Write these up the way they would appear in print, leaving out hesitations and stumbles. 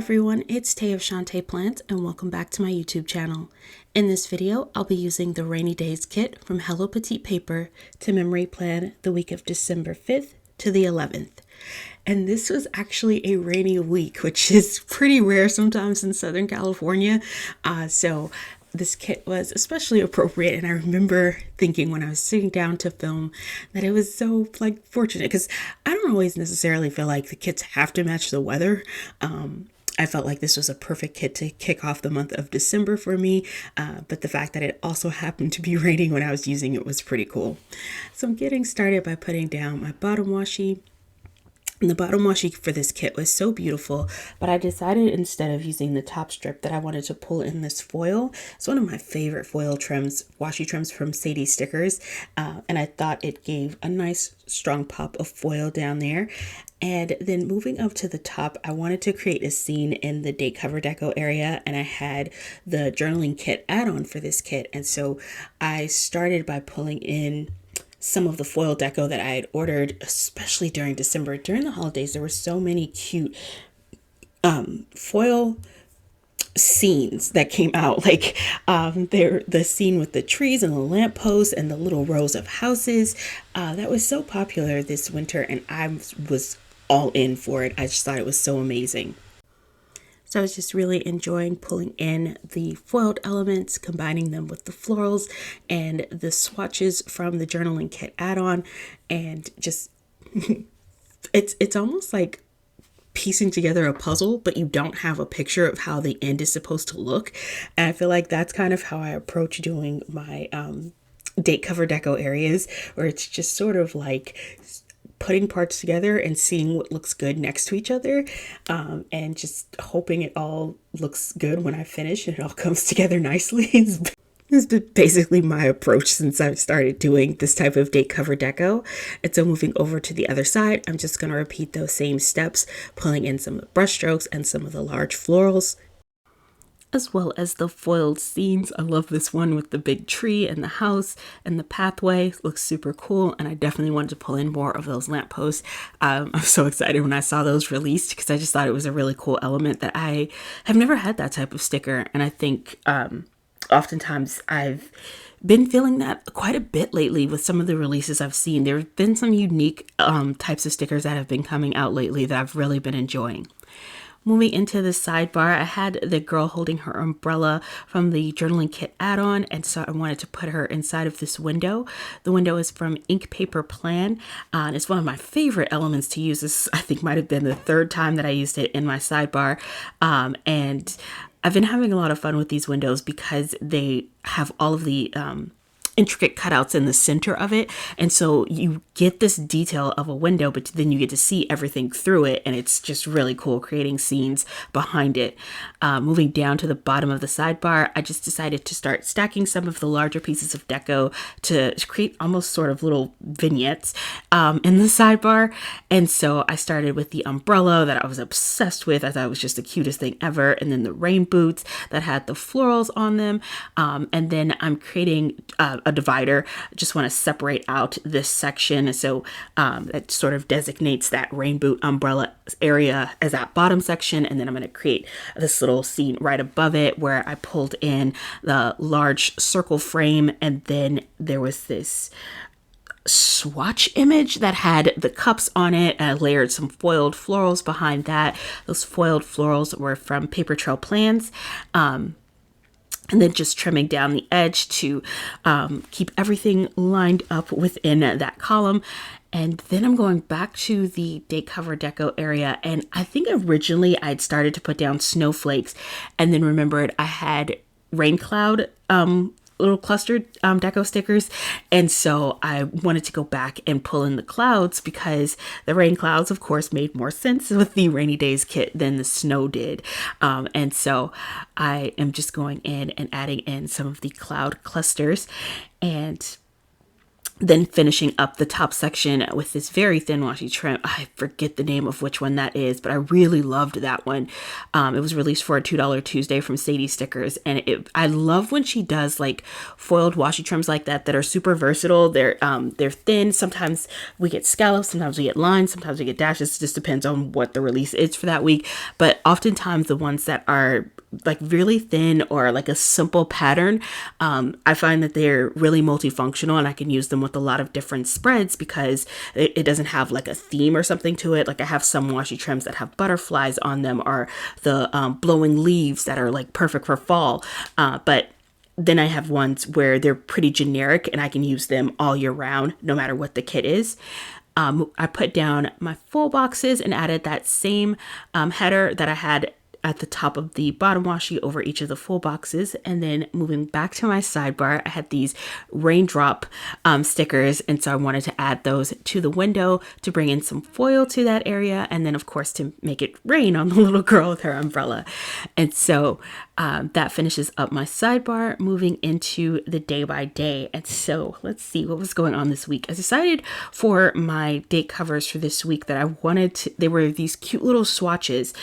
everyone, it's Tay of Shantae Plants and welcome back to my YouTube channel. In this video, I'll be using the Rainy Days kit from Hello Petit paper to memory plan the week of December 5th to the 11th. And this was actually a rainy week, which is pretty rare sometimes in Southern California. So this kit was especially appropriate, and I remember thinking when I was sitting down to film that it was so fortunate because I don't always necessarily feel like the kits have to match the weather. I felt like this was a perfect kit to kick off the month of December for me, but the fact that it also happened to be raining when I was using it was pretty cool. So I'm getting started by putting down my bottom washi. And the bottom washi for this kit was so beautiful, but I decided instead of using the top strip that I wanted to pull in this foil. It's one of my favorite foil trims, washi trims from Sadie Stickers, and I thought it gave a nice strong pop of foil down there. And then moving up to the top, I wanted to create a scene in the date cover deco area, and I had the journaling kit add-on for this kit. And so I started by pulling in some of the foil deco that I had ordered, especially during December. During the holidays, there were so many cute foil scenes that came out, the scene with the trees and the lampposts and the little rows of houses. That was so popular this winter, and I was all in for it. I just thought it was so amazing. So I was just really enjoying pulling in the foiled elements, combining them with the florals and the swatches from the journaling kit add-on, and just it's almost like piecing together a puzzle, but you don't have a picture of how the end is supposed to look. And I feel like that's kind of how I approach doing my date cover deco areas, where it's just sort of like putting parts together and seeing what looks good next to each other, and just hoping it all looks good when I finish and it all comes together nicely. It's been basically my approach since I've started doing this type of date cover deco. And so moving over to the other side, I'm just going to repeat those same steps, pulling in some of the brush strokes and some of the large florals, as well as the foiled scenes. I love this one with the big tree and the house and the pathway. It looks super cool, and I definitely wanted to pull in more of those lampposts. I'm so excited when I saw those released because I just thought it was a really cool element that I have never had that type of sticker, and I think oftentimes I've been feeling that quite a bit lately with some of the releases I've seen. There have been some unique types of stickers that have been coming out lately that I've really been enjoying. Moving into the sidebar, I had the girl holding her umbrella from the journaling kit add-on, and so I wanted to put her inside of this window. The window is from Ink Paper Plan, and it's one of my favorite elements to use. This, I think, might have been the third time that I used it in my sidebar, and I've been having a lot of fun with these windows because they have all of the intricate cutouts in the center of it, and so you get this detail of a window, but then you get to see everything through it, and it's just really cool creating scenes behind it. Moving down to the bottom of the sidebar, I just decided to start stacking some of the larger pieces of deco to create almost sort of little vignettes in the sidebar. And so I started with the umbrella that I was obsessed with. I thought it was just the cutest thing ever, and then the rain boots that had the florals on them, and then I'm creating a divider. I just want to separate out this section, so that sort of designates that rain boot umbrella area as that bottom section, and then I'm going to create this little scene right above it where I pulled in the large circle frame, and then there was this swatch image that had the cups on it, and I layered some foiled florals behind that. Those foiled florals were from Paper Trail Plans, and then just trimming down the edge to keep everything lined up within that column. And then I'm going back to the date cover deco area, and I think originally I'd started to put down snowflakes, and then remembered I had rain cloud little clustered deco stickers, and so I wanted to go back and pull in the clouds because the rain clouds of course made more sense with the Rainy Days kit than the snow did, and so I am just going in and adding in some of the cloud clusters. And then finishing up the top section with this very thin washi trim. I forget the name of which one that is, but I really loved that one. It was released for a $2 Tuesday from Sadie Stickers. And I love when she does like foiled washi trims like that are super versatile. They're thin. Sometimes we get scallops, sometimes we get lines, sometimes we get dashes. It just depends on what the release is for that week. But oftentimes the ones that are like really thin or like a simple pattern, I find that they're really multifunctional, and I can use them with a lot of different spreads because it doesn't have like a theme or something to it. Like I have some washi trims that have butterflies on them, or the blowing leaves that are like perfect for fall. But then I have ones where they're pretty generic and I can use them all year round, no matter what the kit is. I put down my full boxes and added that same header that I had at the top of the bottom washi over each of the full boxes. And then moving back to my sidebar, I had these raindrop stickers. And so I wanted to add those to the window to bring in some foil to that area. And then of course to make it rain on the little girl with her umbrella. And so that finishes up my sidebar, moving into the day by day. And so let's see what was going on this week. I decided for my date covers for this week that I wanted to, they were these cute little swatches.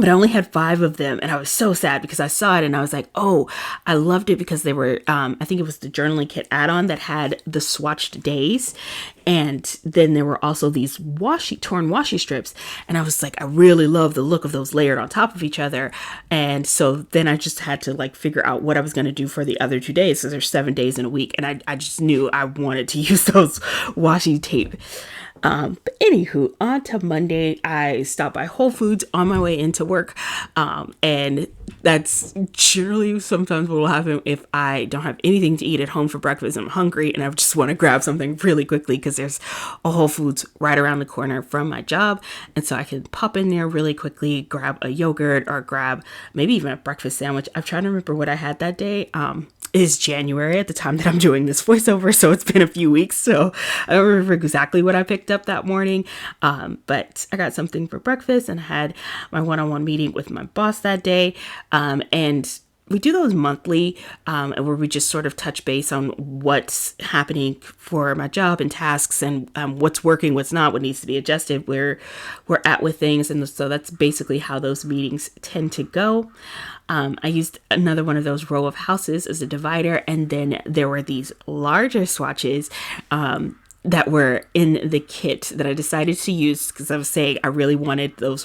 But I only had 5 of them, and I was so sad because I saw it and I was like, oh, I loved it because they were, I think it was the journaling kit add-on that had the swatched days. And then there were also these torn washi strips. And I was like, I really love the look of those layered on top of each other. And so then I just had to like figure out what I was going to do for the other 2 days. So there's 7 days in a week. And I just knew I wanted to use those washi tape. But anywho, on to Monday, I stopped by Whole Foods on my way into work. And that's generally sometimes what will happen if I don't have anything to eat at home for breakfast. I'm hungry and I just want to grab something really quickly because there's a Whole Foods right around the corner from my job. And so I can pop in there really quickly, grab a yogurt or grab maybe even a breakfast sandwich. I'm trying to remember what I had that day. Is January at the time that I'm doing this voiceover, so it's been a few weeks, so I don't remember exactly what I picked up that morning, but I got something for breakfast and had my one-on-one meeting with my boss that day, and we do those monthly, where we just sort of touch base on what's happening for my job and tasks, and what's working, what's not, what needs to be adjusted, where we're at with things. And so that's basically how those meetings tend to go. I used another one of those row of houses as a divider, and then there were these larger swatches that were in the kit that I decided to use because I was saying I really wanted those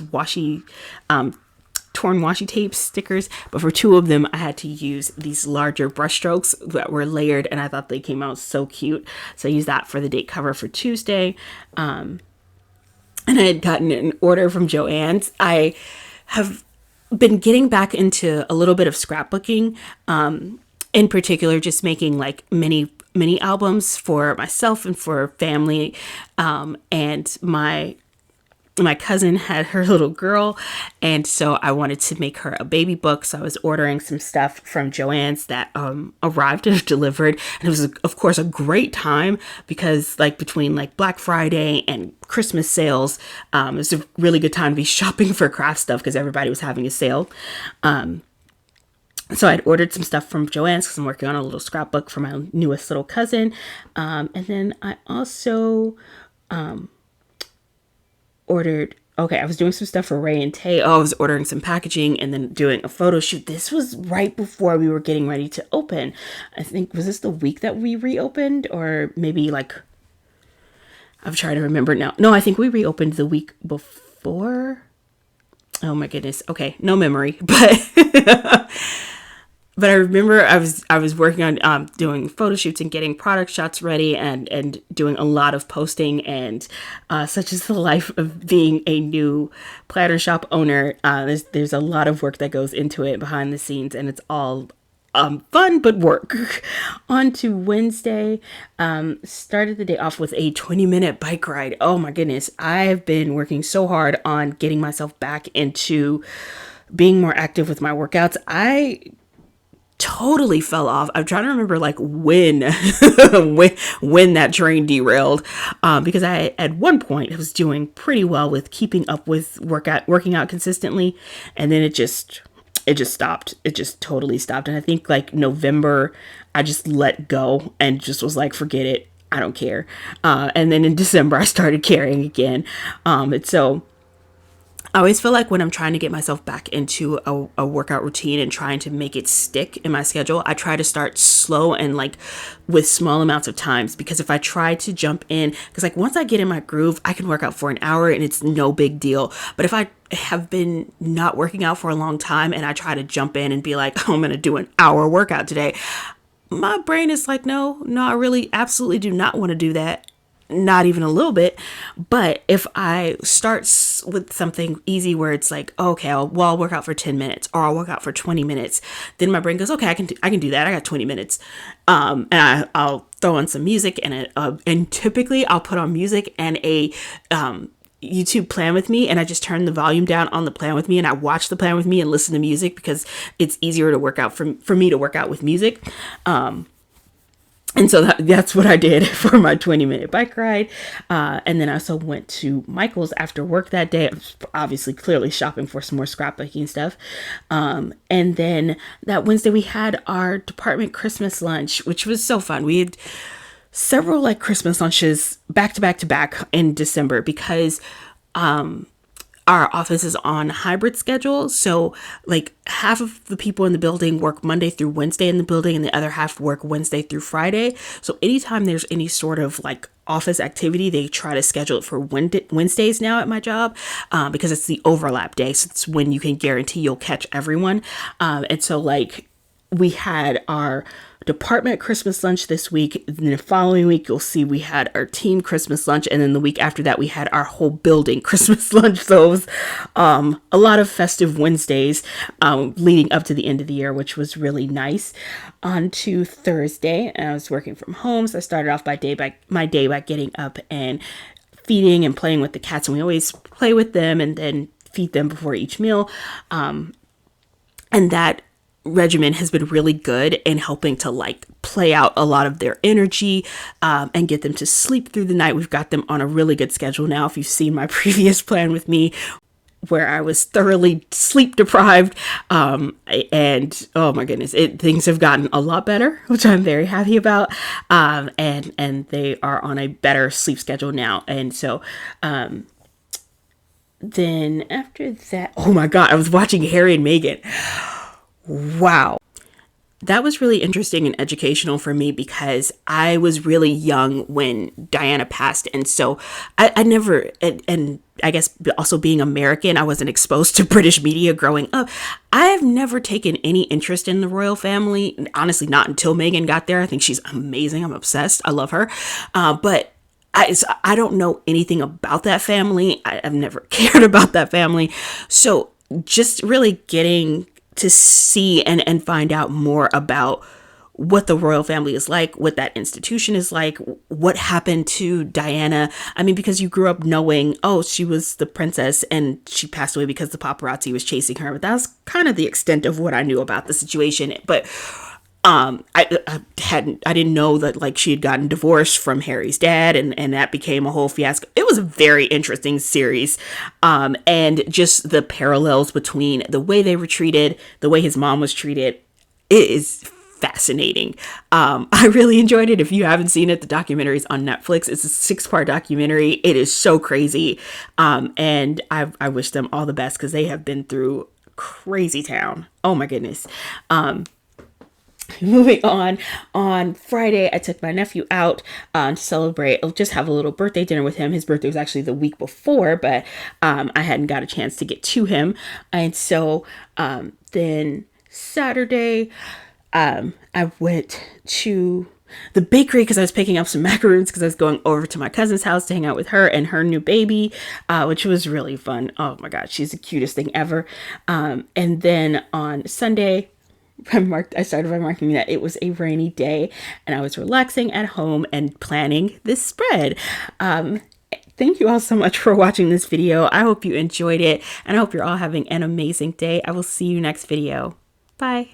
torn washi tape stickers, but for 2 of them I had to use these larger brush strokes that were layered, and I thought they came out so cute. So I used that for the date cover for Tuesday. And I had gotten an order from Joann's. I have been getting back into a little bit of scrapbooking, in particular just making like mini albums for myself and for family, and my cousin had her little girl, and so I wanted to make her a baby book. So I was ordering some stuff from Joann's that arrived and delivered, and it was of course a great time because like between like Black Friday and Christmas sales, it was a really good time to be shopping for craft stuff because everybody was having a sale. So I'd ordered some stuff from Joann's because I'm working on a little scrapbook for my newest little cousin, and then I also I was doing some stuff for Ray and Tay. I was ordering some packaging and then doing a photo shoot. This was right before we were getting ready to open. I think, was this the week that we reopened, or maybe like, I'm trying to remember now. No, I think we reopened the week before. Oh my goodness. Okay. No memory, but but I remember I was working on doing photo shoots and getting product shots ready and doing a lot of posting, and such is the life of being a new planner shop owner. There's a lot of work that goes into it behind the scenes, and it's all fun but work. On to Wednesday, started the day off with a 20-minute bike ride. Oh my goodness, I've been working so hard on getting myself back into being more active with my workouts. I totally fell off. I'm trying to remember like when when that train derailed, because I at one point I was doing pretty well with keeping up with working out consistently, and then it just it just stopped. It just totally stopped. And I think like November, I just let go and just was like, forget it. I don't care. And then in December, I started caring again. And so I always feel like when I'm trying to get myself back into a workout routine and trying to make it stick in my schedule, I try to start slow and like with small amounts of times, because if I try to jump in, because like once I get in my groove, I can work out for an hour and it's no big deal. But if I have been not working out for a long time and I try to jump in and be like, oh, I'm going to do an hour workout today, my brain is like, no, I really absolutely do not want to do that. Not even a little bit. But if I start with something easy where it's like, okay, I'll work out for 10 minutes or I'll work out for 20 minutes, then my brain goes, okay, I can do that. I got 20 minutes. And I'll throw on some music and typically I'll put on music and a YouTube Plan With Me, and I just turn the volume down on the Plan With Me and I watch the Plan With Me and listen to music, because it's easier to work out for me to work out with music. And so that's what I did for my 20-minute bike ride. And then I also went to Michael's after work that day. I was obviously clearly shopping for some more scrapbooking stuff. And then that Wednesday we had our department Christmas lunch, which was so fun. We had several like Christmas lunches back to back to back in December, because our office is on hybrid schedule. So like half of the people in the building work Monday through Wednesday in the building and the other half work Wednesday through Friday. So anytime there's any sort of like office activity, they try to schedule it for Wednesdays now at my job, because it's the overlap day. So it's when you can guarantee you'll catch everyone. And so like we had our department Christmas lunch this week. Then the following week, you'll see we had our team Christmas lunch. And then the week after that, we had our whole building Christmas lunch. So it was a lot of festive Wednesdays leading up to the end of the year, which was really nice. On to Thursday, and I was working from home. So I started off my day by getting up and feeding and playing with the cats. And we always play with them and then feed them before each meal. And that regimen has been really good in helping to like play out a lot of their energy and get them to sleep through the night. We've got them on a really good schedule now. If you've seen my previous Plan With Me, where I was thoroughly sleep deprived, and oh my goodness, things have gotten a lot better, which I'm very happy about. And they are on a better sleep schedule now. And so then after that, oh my God, I was watching Harry and Meghan. Wow. That was really interesting and educational for me, because I was really young when Diana passed. And so I never, and I guess also being American, I wasn't exposed to British media growing up. I've never taken any interest in the royal family. Honestly, not until Meghan got there. I think she's amazing. I'm obsessed. I love her. But I don't know anything about that family. I've never cared about that family. So just really getting to see and find out more about what the royal family is like, what that institution is like, what happened to Diana. I mean, because you grew up knowing, oh, she was the princess and she passed away because the paparazzi was chasing her. But that was kind of the extent of what I knew about the situation. But I didn't know that like she had gotten divorced from Harry's dad, and that became a whole fiasco. It was a very interesting series. And just the parallels between the way they were treated, the way his mom was treated, it is fascinating. I really enjoyed it. If you haven't seen it, the documentary is on Netflix. It's a 6-part documentary. It is so crazy. And I wish them all the best, because they have been through crazy town. Oh my goodness. Moving on Friday, I took my nephew out to celebrate. I'll just have a little birthday dinner with him. His birthday was actually the week before, but I hadn't got a chance to get to him. And so then Saturday, I went to the bakery because I was picking up some macaroons, because I was going over to my cousin's house to hang out with her and her new baby, which was really fun. Oh my God, she's the cutest thing ever. And then on Sunday, I started by marking that it was a rainy day and I was relaxing at home and planning this spread. Thank you all so much for watching this video. I hope you enjoyed it, and I hope you're all having an amazing day. I will see you next video. Bye.